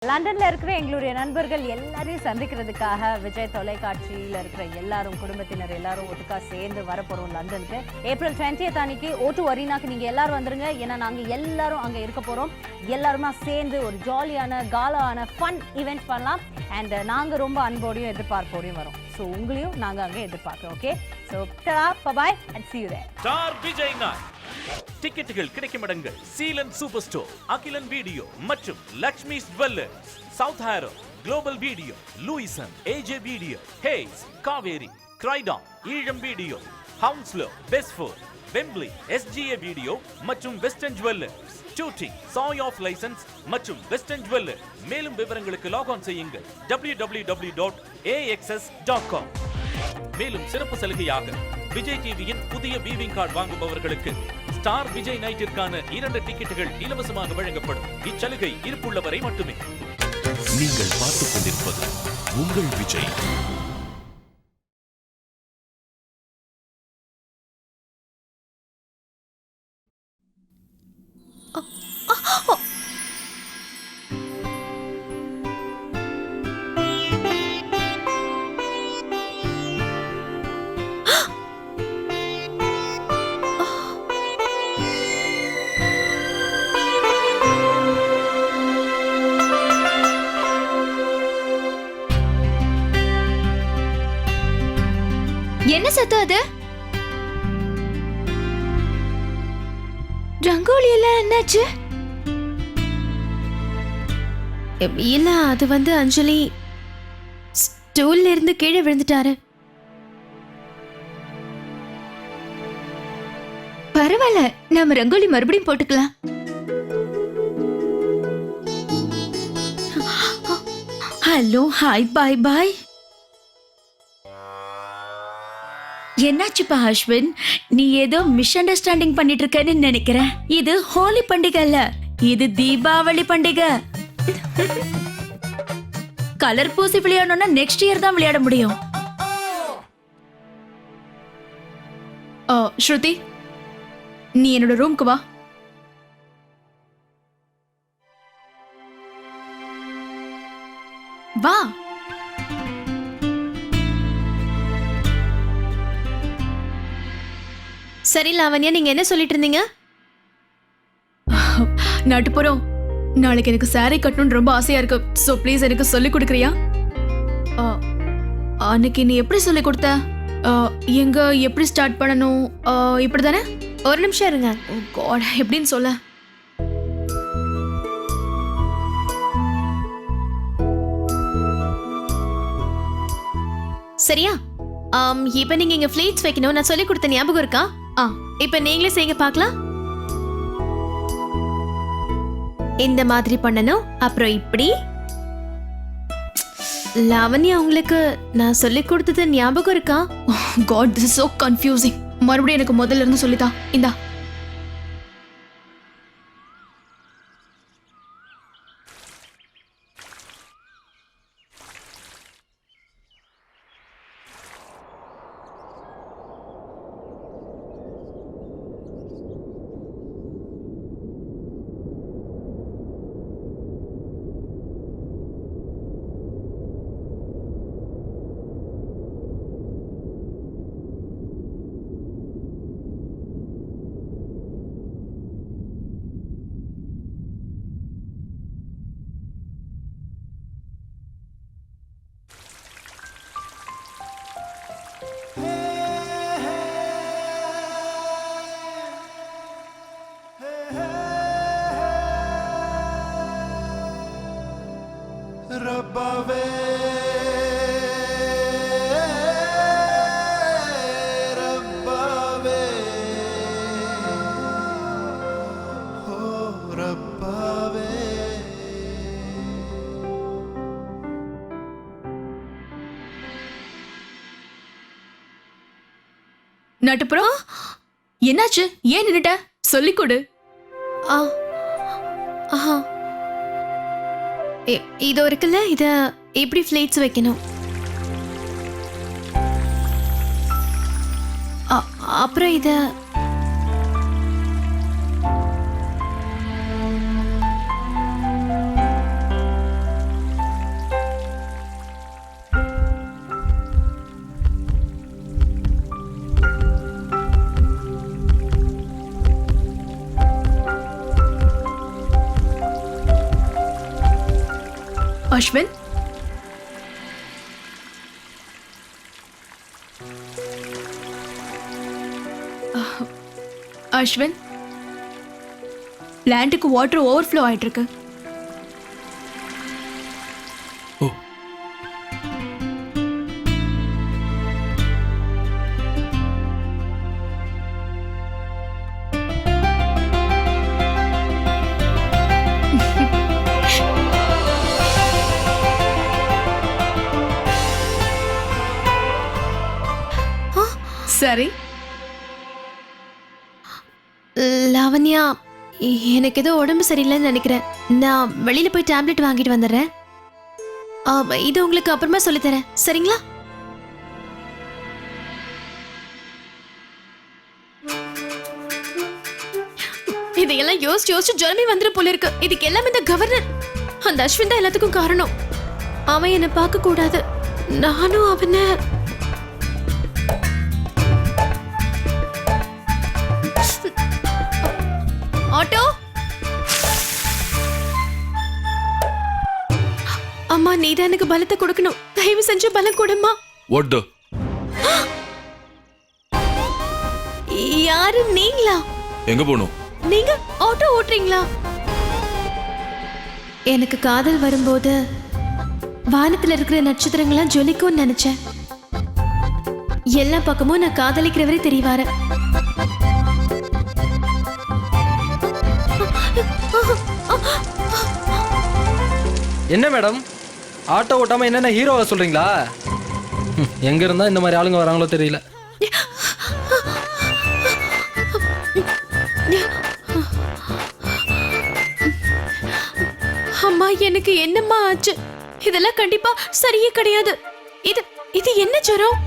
லண்டன்ல இருக்கிற எங்களுடைய நண்பர்கள் எல்லாரையும் சந்திக்கிறதுக்காக விஜய் தொலைக்காட்சியில் இருக்கிற எல்லாரும் குடும்பத்தினர் எல்லாரும் ஒட்டுக்கா சேர்ந்து வரப்போறோம் லண்டனுக்கு. ஏப்ரல் 20th அன்னைக்கு O2 அரினாக்கு நீங்க எல்லாரும் வந்துருங்க. ஏன்னா நாங்க எல்லாரும் அங்க இருக்க போறோம். எல்லாருமா சேர்ந்து ஒரு ஜாலியான காலான ஃபன் ஈவெண்ட் பண்ணலாம். அண்ட் நாங்க ரொம்ப அன்போடையும் எதிர்பார்ப்போடையும் வரோம். ஸோ உங்களையும் நாங்க அங்க எதிர்பார்க்கிறோம். Okay, so bye and see you there. Star Vijay night டிக்கெட்டுகள் கிடைக்கும் இடங்கள் Seelan super store, Akilan video மற்றும் Lakshmi jewellers, south Harrow, global video, Lewisham, AJ video, Hayes, Kaveri, Croydon, Eelam video, Hounslow, பெஸ்ஃபோர், வெம்ப்லி, SGA வீடியோ மற்றும் வெஸ்டர்ன் ஜுவல்லர்ஸ், டூட்டி, சாய் ஆஃப் லைசன்ஸ் மற்றும் western jeweller. மேலும் விவரங்களுக்கு லாக் ஆன் செய்யுங்கள் www.axs.com. மேலும் சிறப்பு சலுகையாக விஜய் டிவியின் புதிய வீவிங் கார்டு வாங்குபவர்களுக்கு ஸ்டார் விஜய் நைட்டிற்கான 2 டிக்கெட்டுகள் இலவசமாக வழங்கப்படும். இச்சலுகை இருப்புள்ளவரை மட்டுமே. நீங்கள் பார்த்துக் கொண்டிருப்பது உங்கள் விஜய். என்ன சத்தம் அது? ரங்கோலி எல்லாம் என்னாச்சு? இல்ல, அது வந்து அஞ்சலி ஸ்டூல்ல இருந்து கீழே விழுந்துட்டாரு. பரவாயில்ல, நாம ரங்கோலி மறுபடியும் போட்டுக்கலாம். ஹலோ, ஹாய், பாய் பாய். என்னாச்சுப்பா அஸ்வின்? நீ ஏதோ மிஸ் அண்டர்ஸ்டாண்டிங் பண்ணிட்டு இருக்கன்னு நினைக்கிறேன். இது ஹோலி பண்டிகை இல்ல, இது தீபாவளி பண்டிகை. கலர் பூசி விளையாடணும்னா நெக்ஸ்ட் இயர் தான் விளையாட முடியும். ஸ்ருதி, நீ என்னோட ரூம்க்கு வா. வா. சரி லாவண்யா, நீங்க என்ன சொல்லிட்டு இருந்தீங்க? நாட்டுப்புறம், நாளைக்கு எனக்கு சாரி கட்டணும்னு ரொம்ப ஆசையா இருக்கு. சோ ப்ளீஸ் எனக்கு சொல்லி கொடுக்குறியா? அன்னைக்கு நீ எப்படி சொல்லி கொடுத்த? எங்க எப்படி ஸ்டார்ட் பண்ணணும் இப்படிதானே? ஒரு நிமிஷம் இருங்க. காட், எப்படின்னு சொல்ல. சரியா? இப்ப நீங்க இங்க ஃபிளீட்ஸ் வைக்கணும். நான் சொல்லி கொடுத்த ஞாபகம் இருக்கா? இப்ப நீங்களே செய்ய பார்க்கலாம். இந்த மாதிரி பண்ணணும். அப்புறம் இப்படி. லாவண்யா, உங்களுக்கு நான் சொல்லி கொடுத்தது ஞாபகம் இருக்கா? God, this is so confusing. மறுபடியும் எனக்கு முதல்ல இருந்து சொல்லித்தா. இந்தா. ரப்பாவே ரப்பாவே ஓ ரப்பாவே. நாட்டுப்புறம், என்னாச்சு? ஏன் நின்னுட்ட? சொல்லிக் கொடு. இதோ இருக்குல்ல, இத எப்படி ஃபிளேட்ஸ் வைக்கணும். அப்புறம் இத அஸ்வின், அஸ்வின், பிளான்ட்டுக்கு வாட்டர் ஓவர்ஃப்ளோ ஆயிட்டு இருக்கு. ஓ சரி, லாவண்யா, எனக்கு ஏதோ உடம்பு சரியில்லைன்னு நினைக்கிறேன். நான் வெளியில போய் டேப்லெட் வாங்கிட்டு வந்துடுறேன். இது உங்களுக்கு அப்புறமா சொல்லித்தரேன், சரிங்களா? இதையெல்லாம் யோசிச்சு யோசிச்சு ஜுரமே வந்துடும் போல இருக்கு. இதுக்கு எல்லாமே இந்த கவர்னர், அந்த அஸ்வின் தான் எல்லாத்துக்கும் காரணம். அவன் என்னை பார்க்க கூடாது, நானும் அவனை. ஆட்டோ, அம்மா, நீதான் எனக்கு பலத்தை கொடுக்கணும். தயவு செஞ்சு பலம் கொடுமா. வாட் த யாரு நீங்களா? எங்க போணும்? நீங்க ஆட்டோ ஓட்டுறீங்களா? எனக்கு காதல் வரும்போது வானத்துல இருக்கிற நட்சத்திரங்கள்லாம் ஜொலிக்கும்னு நினைச்சேன். எல்லா பக்கமும் நான் காதலிக்கிறவரே தெரியவாரு. என்ன மேடம், ஆட்டோ ஓட்டாம என்னென்ன ஹீரோவை சொல்றீங்களா? எங்க இருந்தா இந்த மாதிரி ஆளுங்க வராங்களோ தெரியல. அம்மா, எனக்கு என்னம்மா ஆச்சு? இதெல்லாம் கண்டிப்பா சரியே கிடையாது. இது இது என்ன ஜுரம்?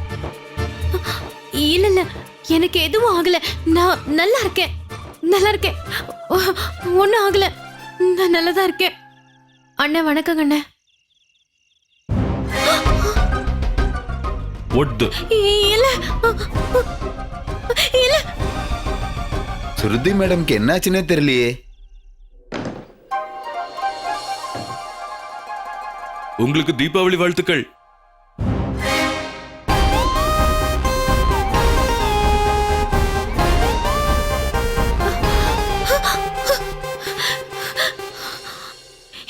இல்ல இல்ல, எனக்கு எதுவும் ஆகல. நான் நல்லா இருக்கேன், நல்லா இருக்கேன். ஒன்னும் ஆகல, நான் நல்லதா இருக்கேன். அண்ணா வணக்கங்க அண்ணா. வாட் த இல்ல இல்ல, ஸ்ருதி மேடம்க்கு என்னாச்சுன்னே தெரியலையே. உங்களுக்கு தீபாவளி வாழ்த்துக்கள்.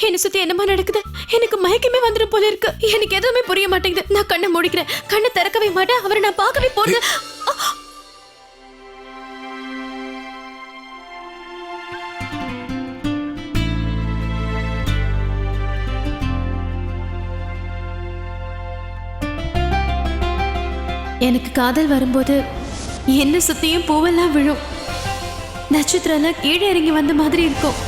என்ன சுத்தி என்னமா நடக்குது? எனக்கு மயக்கமே வந்துடும் போல இருக்கு. எனக்கு எதுவுமே புரிய மாட்டேங்குது. நான் கண்ணை மூடிக்கிறேன், கண்ணை திறக்கவே மாட்டேன். அவரை நான் பார்க்கவே போறது. எனக்கு காதல் வரும்போது என்ன சுத்தியும் பூவெல்லாம் விழும், நட்சத்திரம் கீழே இறங்கி வந்த மாதிரி இருக்கும்.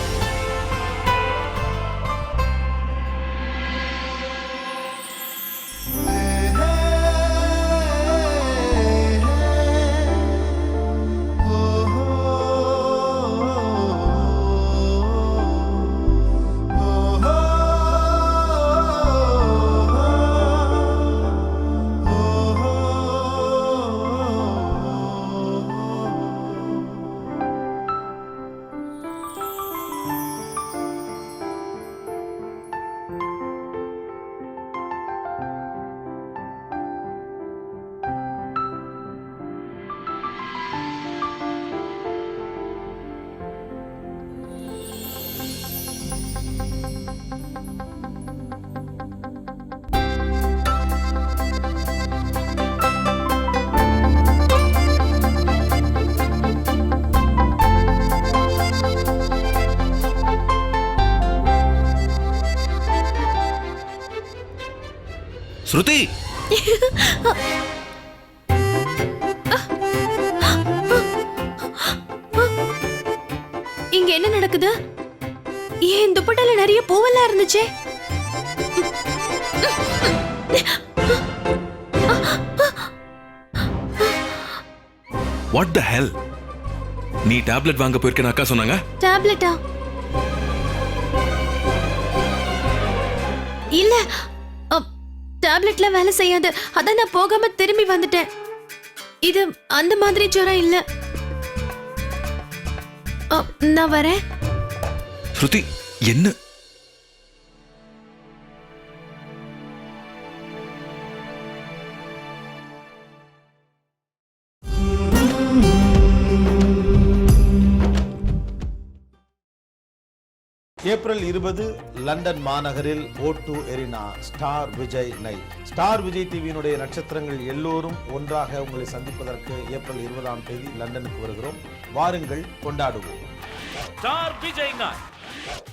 ஸ்ருதி, இங்க என்ன நடக்குது? ஏன் துப்பட்டால நிறைய பூவெல்லாம் இருந்துச்சே? வாட் த ஹெல்? நீ டேப்லெட் வாங்க போயிருக்கேன்னு அக்கா சொன்னாங்க. டேப்லெட்டா? இல்ல, டேப்லெட்ல வேலை செய்யாது. அதான் நான் போகாம திரும்பி வந்துட்டேன். இது அந்த மாதிரி ஜுரம் இல்ல. நான் வரேன். ஸ்ருதி, என்ன? ஏப்ரல் 20 லண்டன் மாநகரில் O2 arena star Vijay night. Star Vijay டிவியினுடைய நட்சத்திரங்கள் எல்லோரும் ஒன்றாக உங்களை சந்திப்பதற்கு ஏப்ரல் 20ஆம் தேதி லண்டனுக்கு வருகிறோம். வாருங்கள், கொண்டாடுவோம். ஸ்டார் விஜய் நாய்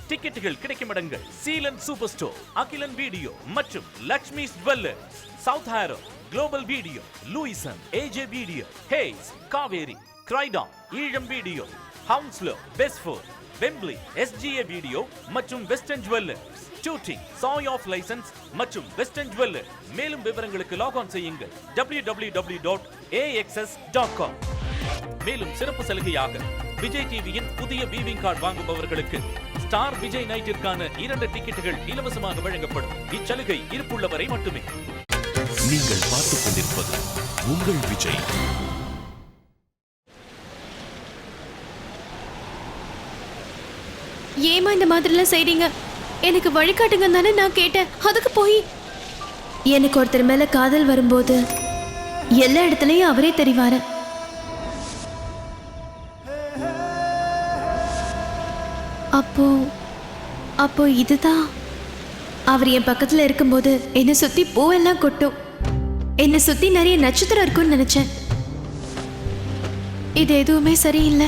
டிக்கெட்டுகள் கிடைக்கும் இடங்கள் Seelan super store, Akilan video மற்றும் Lakshmi jewellers, south Harrow, global video, Lewisham, AJ video, Hayes, Kaveri, Croydon, Eelam video, Hounslow, பெஸ்ட்ஃபோர்ட், வெம்ப்லி, SGA வீடியோ மற்றும் வெஸ்டர்ன் ஜுவல்லர்ஸ், ஷூட்டிங், சாய் ஆஃப் லைசன்ஸ் மற்றும் வெஸ்டர்ன் ஜுவல்லர். மேலும் விவரங்களுக்கு லாக் ஆன் செய்யுங்கள் www.axs.com. மேலும் சிறப்பு சலுகையாக விஜய் டிவியின் புதிய வீவிங் கார்டு வாங்குபவர்களுக்கு ஸ்டார் விஜய் நைட்டிற்கான 2 டிக்கெட்டுகள் இலவசமாக வழங்கப்படும். இச்சலுகை இருப்புள்ளவரை மட்டுமே. நீங்கள் பார்த்துக் கொண்டிருப்பது உங்கள் விஜய். ஏமா இந்த மாதிரிலாம் செய்றீங்க? எனக்கு வழிகாட்டுங்க தானே நான் கேட்டேன். அதுக்கு போய் எனக்கு ஒருத்தர் மேல காதல் வரும்போது எல்லா இடத்துலயும் அவரே தெரிவாரு. அப்போ இதுதான் அவர் என் பக்கத்துல இருக்கும்போது என்னை சுத்தி பூவெல்லாம் கொட்டும். என்னை சுத்தி நிறைய நட்சத்திரம் இருக்கும்னு நினைச்சேன். இது எதுவுமே சரியில்லை.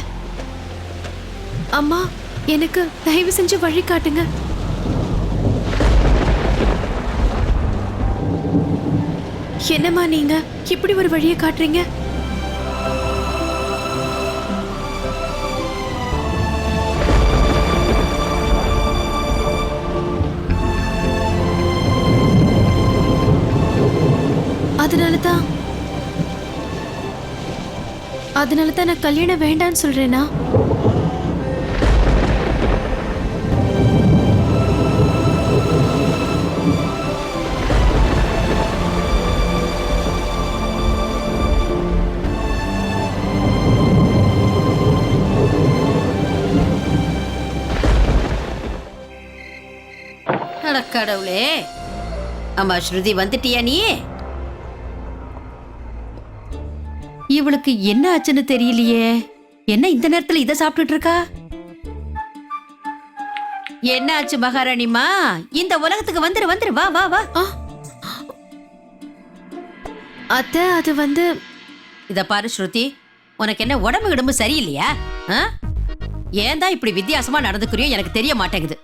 அம்மா, எனக்கு தயவு செஞ்சு வழி காட்டுங்க. என்னம்மா நீங்க இப்படி ஒரு வழியை காட்டுறீங்க? அதனாலதான் நான் கல்யாணம் வேண்டான்னு சொல்றேனா? கடவுளே, அம்மா ஸ்ருதி வந்துட்டியா நீ? இவளுக்கு என்ன ஆச்சுன்னு தெரியலையே. என்ன இந்த நேரத்துல இத சாப்பிட்டுட்டு இருக்கா? என்ன ஆச்சு மகாராணிமா? இந்த உலகத்துக்கு வந்துரு வந்துரு, வா வா வா. அத்தை, அது வந்து இத பாரு ஸ்ருதி, உனக்கு என்ன உடம்பு கிடம்பு சரியில்லையா? ஏன் தான் இப்படி வித்தியாசமா நடந்துக்கிறியோ எனக்கு தெரிய மாட்டேங்குது.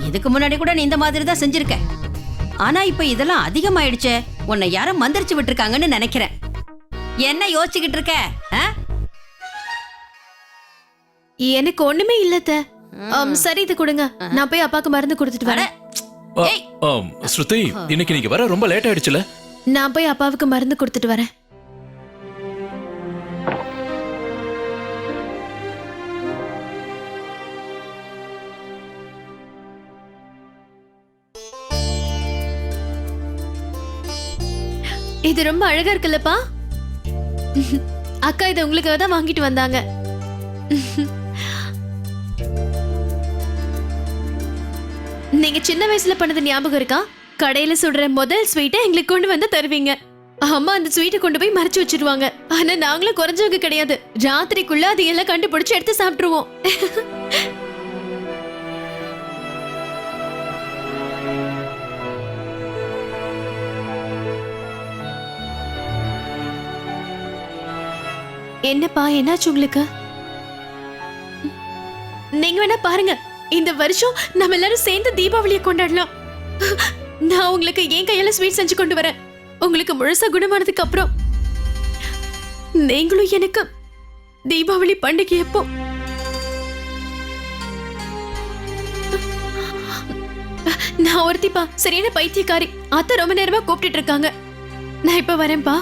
இதுக்கு முன்னாடி கூட நீ இந்த மாதிரி தான் செஞ்சிருக்க. ஆனா இப்ப இதெல்லாம் அதிகமாயிடுச்சே. உன்னை யாரும் மந்திரிச்சு விட்டுருக்காங்கன்னு நினைக்கிறேன். என்ன யோசிச்சுக்கிட்டு இருக்க? எனக்கு ஒண்ணுமே இல்லத்த. சரி, இது கொடுங்க, நான் போய் அப்பாக்கு மருந்து கொடுத்துட்டு வரேன். ஸ்ருதி, இன்னைக்கு நீங்க வர ரொம்ப லேட் ஆயிடுச்சுல. நான் போய் அப்பாவுக்கு மருந்து கொடுத்துட்டு வரேன். இது ரொம்ப அழகா இருக்குல்லப்பா. அக்கா இதை உங்களுக்காக தான் வாங்கிட்டு வந்தாங்க. நீங்க சின்ன வயசுல பண்ணது ஞாபகம் இருக்கா? கடையில சுடுற முதல் ஸ்வீட்டை எங்களுக்கு கொண்டு வந்து தருவீங்க. அம்மா அந்த ஸ்வீட்டை கொண்டு போய் மறைச்சு வச்சிருவாங்க. ஆனா நாங்களும் குறைஞ்சவங்க கிடையாது. ராத்திரிக்குள்ள அது எல்லாம் கண்டுபிடிச்சு எடுத்து சாப்பிட்டுருவோம். என்னப்பா, என்னாச்சு உங்களுக்கு? நீங்க வேணா பாருங்க, இந்த வருஷம் நம்ம எல்லாரும் சேர்ந்து தீபாவளியை கொண்டாடலாம். நான் உங்களுக்கு என் கையால ஸ்வீட் செஞ்சு கொண்டு வரேன். உங்களுக்கு முழுசா குணமானதுக்கு அப்புறம் நீங்களும் எனக்கு தீபாவளி பண்டிகை எப்போ? நான் ஒருத்திப்பா, சரியான பைத்தியக்காரி. அத்தை ரொம்ப நேரமா கூப்பிட்டு இருக்காங்க. நான் இப்ப வரேன்ப்பா.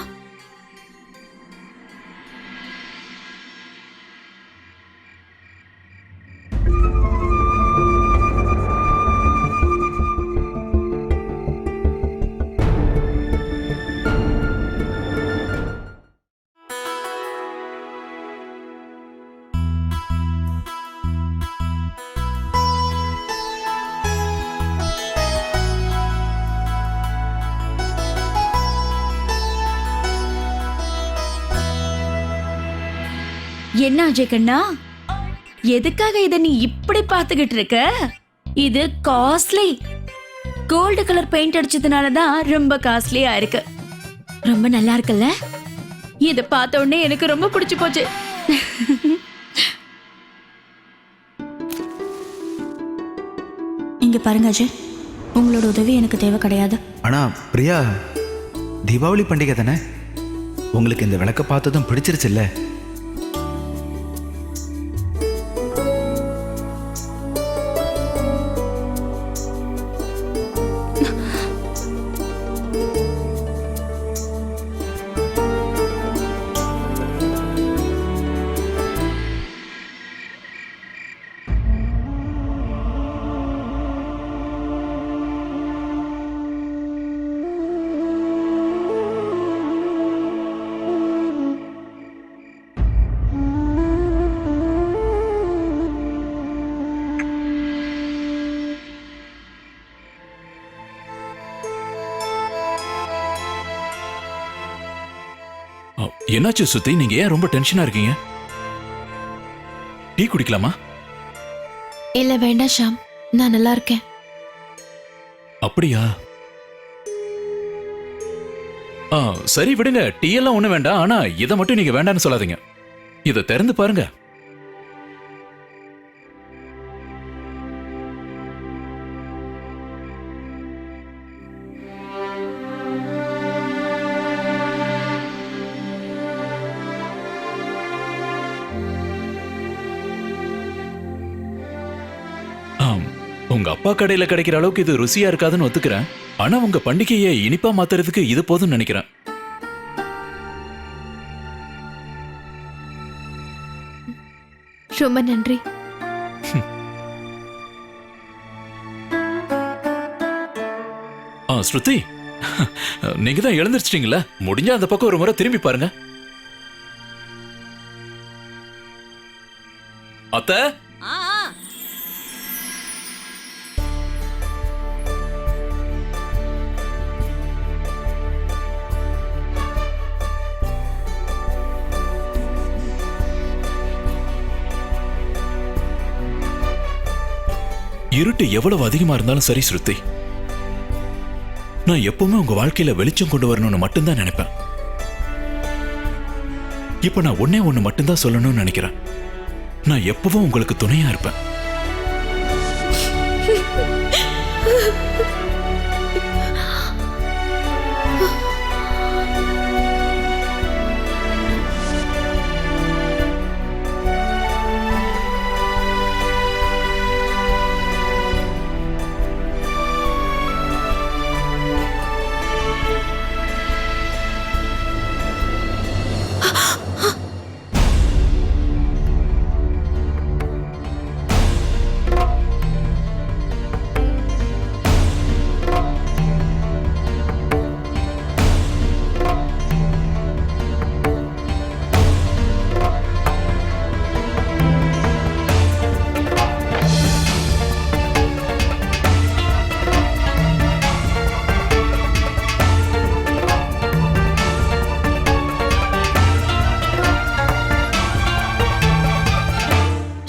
என்ன அஜய் கண்ணா, எதுக்காக இத நீ இப்படி பாத்துக்கிட்டு இருக்க? இது காஸ்ட்லி. கோல்டு கலர் பெயிண்ட் அடிச்சதுனால தான் ரொம்ப காஸ்ட்லியா இருக்கு. ரொம்ப நல்லா இருக்குல்ல? இத பார்த்த உடனே எனக்கு ரொம்ப பிடிச்சு போச்சு. இங்க பாருங்க அஜய், உங்களோட உதவி எனக்கு தேவை கிடையாது. ஆனா பிரியா, தீபாவளி பண்டிகை தானே, உங்களுக்கு இந்த விளக்க பார்த்ததும் பிடிச்சிருச்சுல்ல? என்னாச்சு சுத்தி? நீங்க ஏன் ரொம்ப டென்ஷனா இருக்கீங்க? டீ குடிக்கலாமா? இல்ல வேண்டாம் ஷாம், நான் நல்லா இருக்கேன். அப்படியா? சரி விடுங்க, டீ எல்லாம் ஒண்ணு வேண்டாம். ஆனா இதை மட்டும் நீங்க வேண்டாம்னு சொல்லாதீங்க. இதை திறந்து பாருங்க. உங்க அப்பா கடையில கிடைக்கிற அளவுக்கு இது ருசியா இருக்காதுன்னு ஒத்துக்கிறேன். ஆனா உங்க பண்டிகையை இனிப்பா மாத்துறதுக்கு இது போதும் நினைக்கிறேன். ரொம்ப நன்றி. ஸ்ருதி, நீங்க தான் எழுந்திருச்சிட்டீங்களா? முடிஞ்சா அந்த பக்கம் ஒரு முறை திரும்பி பாருங்க. அத்தை, இருட்டு எவ்வளவு அதிகமா இருந்தாலும் சரி ஸ்ருதி, நான் எப்பவுமே உங்க வாழ்க்கையில வெளிச்சம் கொண்டு வரணும்னு மட்டும்தான் நினைப்பேன். இப்ப நான் ஒன்னே ஒண்ணு மட்டும்தான் சொல்லணும்னு நினைக்கிறேன். நான் எப்பவும் உங்களுக்கு துணையா இருப்பேன்.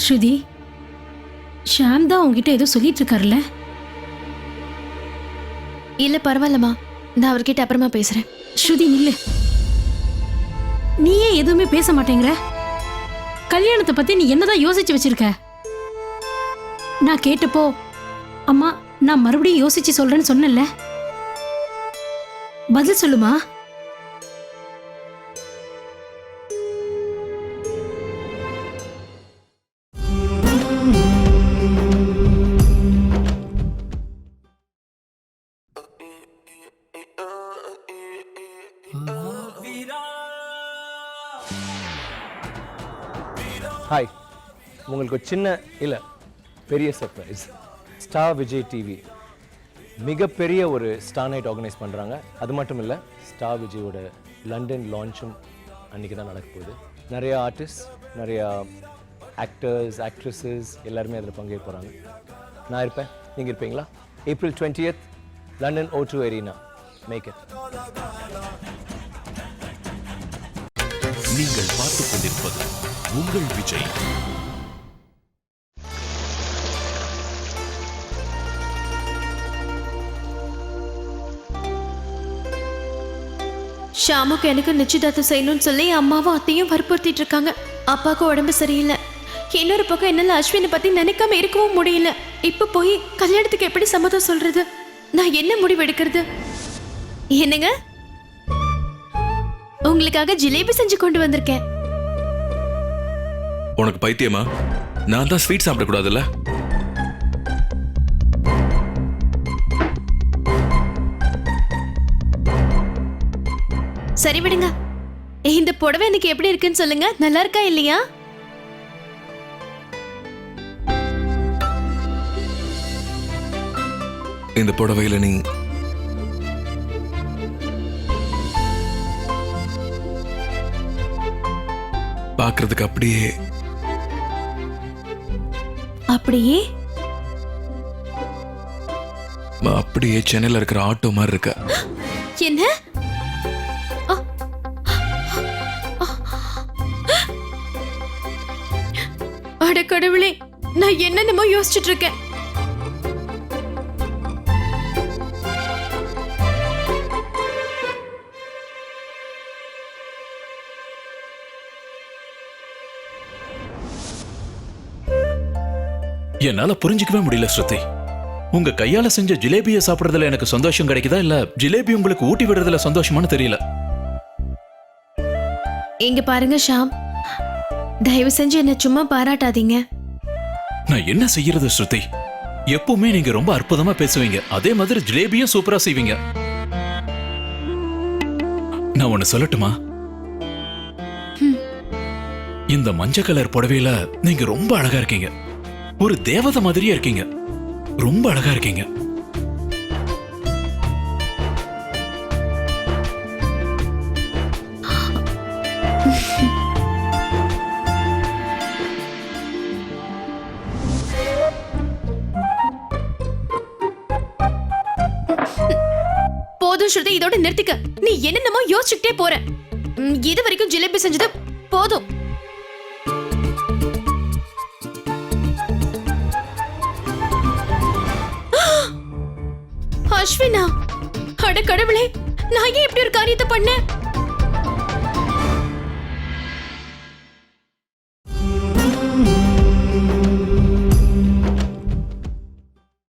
ஸ்ருதி, ஷாம் தான் உங்ககிட்ட ஏதோ சொல்லிட்டு இருக்காருல்ல? இல்ல பரவாயில்லம்மா, நான் அவர்கிட்ட அப்புறமா பேசுறேன். ஸ்ருதி நில்லு, நீயே எதுவுமே பேச மாட்டேங்கிற. கல்யாணத்தை பத்தி நீ என்னதான் யோசிச்சு வச்சிருக்க? நான் கேட்டப்போ அம்மா நான் மறுபடியும் யோசிச்சு சொல்றேன்னு சொன்னேன்ல, பதில் சொல்லுமா. ஹாய், உங்களுக்கு சின்ன இல்லை பெரிய சர்ப்ரைஸ். ஸ்டார் விஜய் டிவி மிகப்பெரிய ஒரு ஸ்டார் நைட் ஆர்கனைஸ் பண்ணுறாங்க. அது மட்டும் இல்லை, ஸ்டார் விஜயோட லண்டன் லான்ச்சும் அன்றைக்கி தான் நடக்க போகுது. நிறைய ஆர்டிஸ்ட், நிறையா ஆக்டர்ஸ், ஆக்ட்ரஸஸ் எல்லாருமே அதில் பங்கேற்க போகிறாங்க. நான் இருப்பேன், நீங்கள் இருப்பீங்களா? April 20th, London O2 Arena. Make it. நீங்கள் பார்த்துக் கொண்டிருப்பது உங்கள் விஜய். ஷாமுக்கு எனக்கு நிச்சயதார்த்தம் செய்யணும்னு சொல்லி அம்மாவும் அத்தையும் வற்புறுத்திட்டு இருக்காங்க. அப்பாவுக்கு உடம்பு சரியில்லை. இன்னொரு பக்கம் என்னால அஸ்வினை பத்தி நினைக்காம இருக்கவும் முடியல. இப்ப போய் கல்யாணத்துக்கு எப்படி சம்மதம் சொல்றது? நான் என்ன முடிவு எடுக்கிறது? என்னங்க, உங்களுக்காக ஜிலேபி செஞ்சு கொண்டு வந்திருக்கேன். உனக்கு பைத்தியமா? நான் தான் ஸ்வீட் சாப்பிடக்கூடாதுல்ல? சரி விடுங்க. இந்த புடவை எனக்கு எப்படி இருக்குன்னு சொல்லுங்க. நல்லா இருக்கா இல்லையா? இந்த புடவையில நீ பாக்குறதுக்கு அப்படியே அப்படியே அப்படியே சென்னையில இருக்கிற ஆட்டோ மாதிரி இருக்க. என்ன? அட கடவுளே, நான் என்னென்னமோ யோசிச்சுட்டு இருக்கேன். என்னால புரிஞ்சுக்கவே முடியல ஸ்ருதி. உங்க கையால செஞ்ச ஜிலேபியை சாப்பிடுறதுல எனக்கு சந்தோஷம் கிடைக்குதா இல்ல ஜிலேபி உங்களுக்கு ஊட்டி விடுறதுல சந்தோஷமானு தெரியல. இங்க பாருங்க ஷாம், தயவு செஞ்சு என்ன சும்மா பாராட்டாதீங்க. நான் என்ன செய்யறது ஸ்ருதி? எப்பவுமே நீங்க ரொம்ப அற்புதமா பேசுவீங்க, அதே மாதிரி ஜிலேபியும் சூப்பரா செய்வீங்க. நான் ஒன்னு சொல்லட்டுமா? இந்த மஞ்சள் கலர் புடவையில நீங்க ரொம்ப அழகா இருக்கீங்க. ஒரு தேவதை மாதிரியே இருக்கீங்க. ரொம்ப அழகா இருக்கீங்க. போதும் ஸ்ருதி, இதோட நிறுத்திக்க. நீ என்னென்னமோ யோசிச்சுட்டே போற. இது வரைக்கும் ஜிலேபி செஞ்சது போதும். அஸ்வினா, அட கடவுளே, நான் ஏன் இப்படி ஒரு காரியத்தை பண்ணேன்?